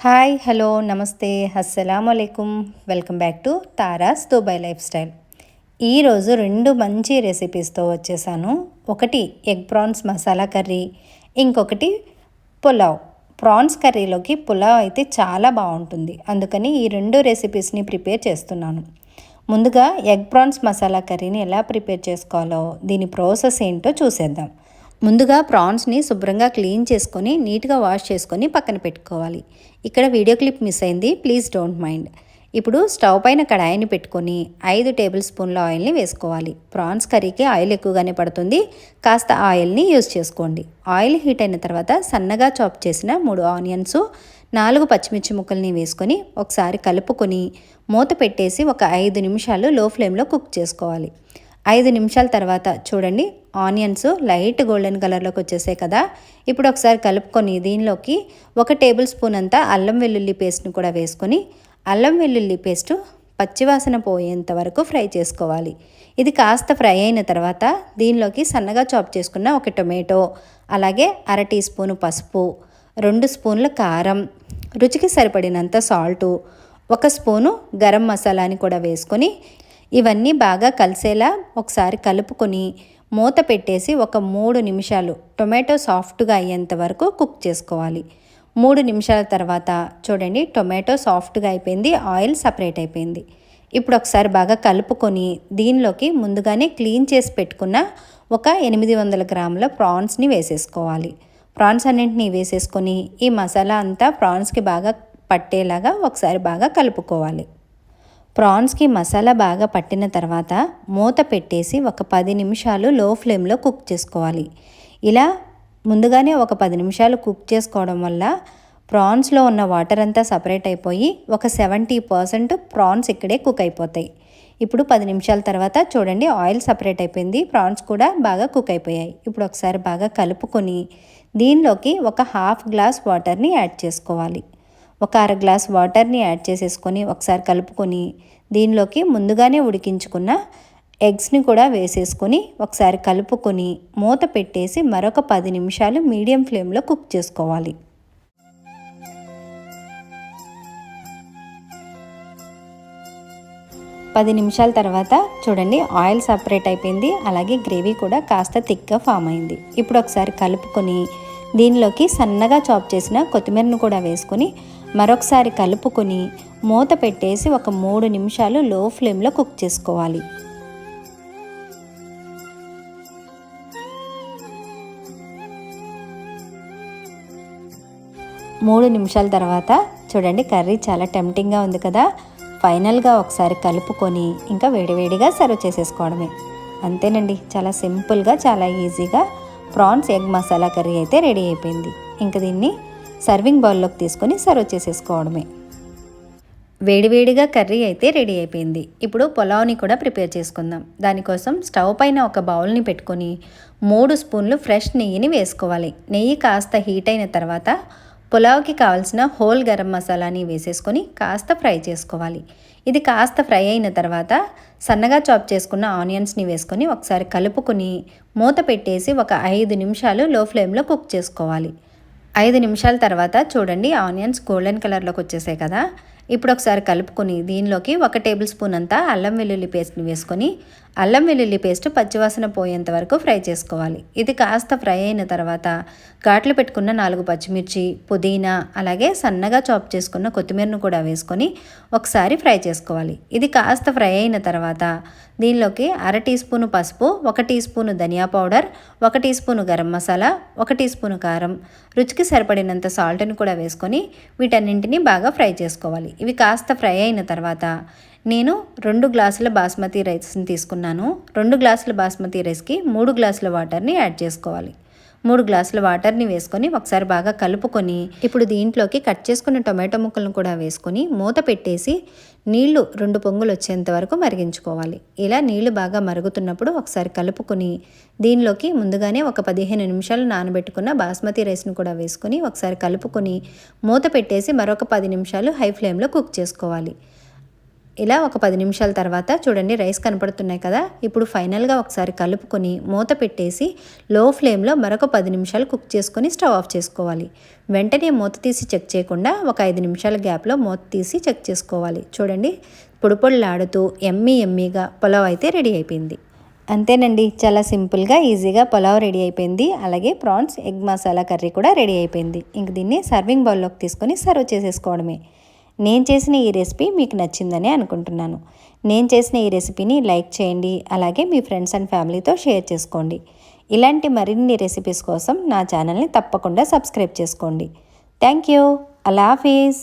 Hi hello నమస్తే అస్సలాముఅలైకుం. Welcome back to Tara's Dubai lifestyle. ఈరోజు రెండు మంచి రెసిపీస్తో వచ్చేసాను. ఒకటి ఎగ్ ప్రాన్స్ మసాలా కర్రీ, ఇంకొకటి పులావ్. ప్రాన్స్ కర్రీలోకి పులావ్ అయితే చాలా బాగుంటుంది, అందుకని ఈ రెండు రెసిపీస్ని ప్రిపేర్ చేస్తున్నాను. ముందుగా ఎగ్ ప్రాన్స్ మసాలా కర్రీని ఎలా ప్రిపేర్ చేసుకోవాలో, దీని ప్రాసెస్ ఏంటో చూసేద్దాం. ముందుగా ప్రాన్స్ని శుభ్రంగా క్లీన్ చేసుకొని నీట్గా వాష్ చేసుకొని పక్కన పెట్టుకోవాలి. ఇక్కడ వీడియో క్లిప్ మిస్ అయింది, ప్లీజ్ డోంట్ మైండ్. ఇప్పుడు స్టవ్ పైన కడాయిని పెట్టుకొని 5 టేబుల్ స్పూన్ల ఆయిల్ని వేసుకోవాలి. ప్రాన్స్ కర్రీకి ఆయిల్ ఎక్కువగానే పడుతుంది, కాస్త ఆయిల్ని యూజ్ చేసుకోండి. ఆయిల్ హీట్ అయిన తర్వాత సన్నగా చాప్ చేసిన 3 ఆనియన్స్, 4 పచ్చిమిర్చి ముక్కల్ని వేసుకొని ఒకసారి కలుపుకొని మూత పెట్టేసి ఒక 5 నిమిషాలు లో ఫ్లేమ్లో కుక్ చేసుకోవాలి. 5 నిమిషాల తర్వాత చూడండి, ఆనియన్స్ లైట్ గోల్డెన్ కలర్లోకి వచ్చేసాయి కదా. ఇప్పుడు ఒకసారి కలుపుకొని దీనిలోకి 1 టేబుల్ స్పూన్ అంతా అల్లం వెల్లుల్లి పేస్ట్ని కూడా వేసుకొని అల్లం వెల్లుల్లి పేస్టు పచ్చివాసన పోయేంత వరకు ఫ్రై చేసుకోవాలి. ఇది కాస్త ఫ్రై అయిన తర్వాత దీనిలోకి సన్నగా చాప్ చేసుకున్న 1 టొమాటో, అలాగే 1/2 టీ స్పూను పసుపు, 2 స్పూన్ల కారం, రుచికి సరిపడినంత సాల్టు, 1 స్పూను గరం మసాలాని కూడా వేసుకొని ఇవన్నీ బాగా కలిసేలా ఒకసారి కలుపుకొని మూత పెట్టేసి ఒక 3 నిమిషాలు టొమాటో సాఫ్ట్గా అయ్యేంత వరకు కుక్ చేసుకోవాలి. 3 నిమిషాల తర్వాత చూడండి, టొమాటో సాఫ్ట్గా అయిపోయింది, ఆయిల్ సపరేట్ అయిపోయింది. ఇప్పుడు ఒకసారి బాగా కలుపుకొని దీనిలోకి ముందుగానే క్లీన్ చేసి పెట్టుకున్న ఒక 800 గ్రాముల ప్రాన్స్ని వేసేసుకోవాలి. ప్రాన్స్ అన్నింటినీ వేసేసుకొని ఈ మసాలా అంతా ప్రాన్స్కి బాగా పట్టేలాగా ఒకసారి బాగా కలుపుకోవాలి. ప్రాన్స్కి మసాలా బాగా పట్టిన తర్వాత మూత పెట్టేసి ఒక 10 నిమిషాలు లో ఫ్లేమ్లో కుక్ చేసుకోవాలి. ఇలా ముందుగానే ఒక 10 నిమిషాలు కుక్ చేసుకోవడం వల్ల ప్రాన్స్లో ఉన్న వాటర్ అంతా సపరేట్ అయిపోయి ఒక 70% ప్రాన్స్ ఇక్కడే కుక్ అయిపోతాయి. ఇప్పుడు 10 నిమిషాల తర్వాత చూడండి, ఆయిల్ సపరేట్ అయిపోయింది, ప్రాన్స్ కూడా బాగా కుక్ అయిపోయాయి. ఇప్పుడు ఒకసారి బాగా కలుపుకొని దీనిలోకి ఒక హాఫ్ గ్లాస్ వాటర్ని యాడ్ చేసుకోవాలి. ఒక 1/2 గ్లాస్ వాటర్ని యాడ్ చేసేసుకొని ఒకసారి కలుపుకొని దీనిలోకి ముందుగానే ఉడికించుకున్న ఎగ్స్ని కూడా వేసేసుకొని ఒకసారి కలుపుకొని మూత పెట్టేసి మరొక 10 నిమిషాలు మీడియం ఫ్లేమ్లో కుక్ చేసుకోవాలి. పది నిమిషాల తర్వాత చూడండి, ఆయిల్ సపరేట్ అయిపోయింది, అలాగే గ్రేవీ కూడా కాస్త థిక్గా ఫామ్ అయింది. ఇప్పుడు ఒకసారి కలుపుకొని దీనిలోకి సన్నగా చాప్ చేసిన కొత్తిమీరను కూడా వేసుకొని మరొకసారి కలుపుకొని మూత పెట్టేసి ఒక 3 నిమిషాలు లో ఫ్లేమ్లో కుక్ చేసుకోవాలి. మూడు నిమిషాల తర్వాత చూడండి, కర్రీ చాలా టెంప్టింగ్గా ఉంది కదా. ఫైనల్గా ఒకసారి కలుపుకొని ఇంకా వేడివేడిగా సర్వ్ చేసేసుకోవడమే. అంతేనండి, చాలా సింపుల్గా చాలా ఈజీగా ప్రాన్స్ ఎగ్ మసాలా కర్రీ అయితే రెడీ అయిపోయింది. ఇంకా దీన్ని సర్వింగ్ బౌల్లోకి తీసుకొని సర్వ్ చేసేసుకోవడమే. వేడివేడిగా కర్రీ అయితే రెడీ అయిపోయింది. ఇప్పుడు పులావ్ని కూడా ప్రిపేర్ చేసుకుందాం. దానికోసం స్టవ్ పైన ఒక బౌల్ని పెట్టుకొని 3 స్పూన్లు ఫ్రెష్ నెయ్యిని వేసుకోవాలి. నెయ్యి కాస్త హీట్ అయిన తర్వాత పులావ్కి కావాల్సిన హోల్ గరం మసాలాని వేసేసుకొని కాస్త ఫ్రై చేసుకోవాలి. ఇది కాస్త ఫ్రై అయిన తర్వాత సన్నగా చాప్ చేసుకున్న ఆనియన్స్ని వేసుకొని ఒకసారి కలుపుకొని మూత పెట్టేసి ఒక 5 నిమిషాలు లో ఫ్లేమ్లో కుక్ చేసుకోవాలి. 5 నిమిషాల తర్వాత చూడండి, ఆనియన్స్ గోల్డెన్ కలర్లోకి వచ్చేసాయి కదా. ఇప్పుడు ఒకసారి కలుపుకొని దీనిలోకి 1 టేబుల్ స్పూన్ అంతా అల్లం వెల్లుల్లి పేస్ట్ని వేసుకొని అల్లం వెల్లుల్లి పేస్ట్ పచ్చివాసన పోయేంత వరకు ఫ్రై చేసుకోవాలి. ఇది కాస్త ఫ్రై అయిన తర్వాత ఘాట్లు పెట్టుకున్న 4 పచ్చిమిర్చి, పుదీనా, అలాగే సన్నగా చాప్ చేసుకున్న కొత్తిమీరను కూడా వేసుకొని ఒకసారి ఫ్రై చేసుకోవాలి. ఇది కాస్త ఫ్రై అయిన తర్వాత దీనిలోకి 1/2 టీ స్పూను పసుపు, 1 టీ స్పూను ధనియా powder, 1 teaspoon garam masala, 1 teaspoon కారం, రుచికి సరిపడినంత సాల్ట్ని కూడా వేసుకొని వీటన్నింటినీ బాగా ఫ్రై చేసుకోవాలి. ఇవి కాస్త ఫ్రై అయిన తర్వాత నేను 2 గ్లాసుల బాస్మతి రైస్ని తీసుకున్నాను. 2 గ్లాసుల బాస్మతి రైస్కి 3 గ్లాసుల వాటర్ని యాడ్ చేసుకోవాలి. 3 గ్లాసుల వాటర్ని వేసుకొని ఒకసారి బాగా కలుపుకొని ఇప్పుడు దీంట్లోకి కట్ చేసుకున్న టొమాటో ముక్కలను కూడా వేసుకొని మూత పెట్టేసి నీళ్లు 2 పొంగులు వచ్చేంత వరకు మరిగించుకోవాలి. ఇలా నీళ్లు బాగా మరుగుతున్నప్పుడు ఒకసారి కలుపుకొని దీనిలోకి ముందుగానే ఒక 15 నిమిషాలు నానబెట్టుకున్న బాస్మతి రైస్ను కూడా వేసుకొని ఒకసారి కలుపుకొని మూత పెట్టేసి మరొక 10 నిమిషాలు హై ఫ్లేమ్లో కుక్ చేసుకోవాలి. ఇలా ఒక 10 నిమిషాల తర్వాత చూడండి రైస్ కనపడుతున్నాయి కదా. ఇప్పుడు ఫైనల్గా ఒకసారి కలుపుకొని మూత పెట్టేసి లో ఫ్లేమ్లో మరొక 10 నిమిషాలు కుక్ చేసుకొని స్టవ్ ఆఫ్ చేసుకోవాలి. వెంటనే మూత తీసి చెక్ చేయకుండా ఒక 5 నిమిషాల గ్యాప్లో మూత తీసి చెక్ చేసుకోవాలి. చూడండి పొడిపొడిలాడుతూ ఎమ్మీగా పులావ్ అయితే రెడీ అయిపోయింది. అంతేనండి, చాలా సింపుల్గా ఈజీగా పులావ్ రెడీ అయిపోయింది. అలాగే ప్రాన్స్ ఎగ్ మసాలా కర్రీ కూడా రెడీ అయిపోయింది. ఇంక దీన్ని సర్వింగ్ బౌల్లోకి తీసుకొని సర్వ్ చేసేసుకోవడమే. నేను చేసిన ఈ రెసిపీ మీకు నచ్చిందని అనుకుంటున్నాను. నేను చేసిన ఈ రెసిపీని లైక్ చేయండి. అలాగే మీ ఫ్రెండ్స్ అండ్ ఫ్యామిలీతో షేర్ చేసుకోండి. ఇలాంటి మరిన్ని రెసిపీస్ కోసం నా ఛానల్ని తప్పకుండా సబ్స్క్రైబ్ చేసుకోండి. Thank you. అల్లా హాఫీజ్.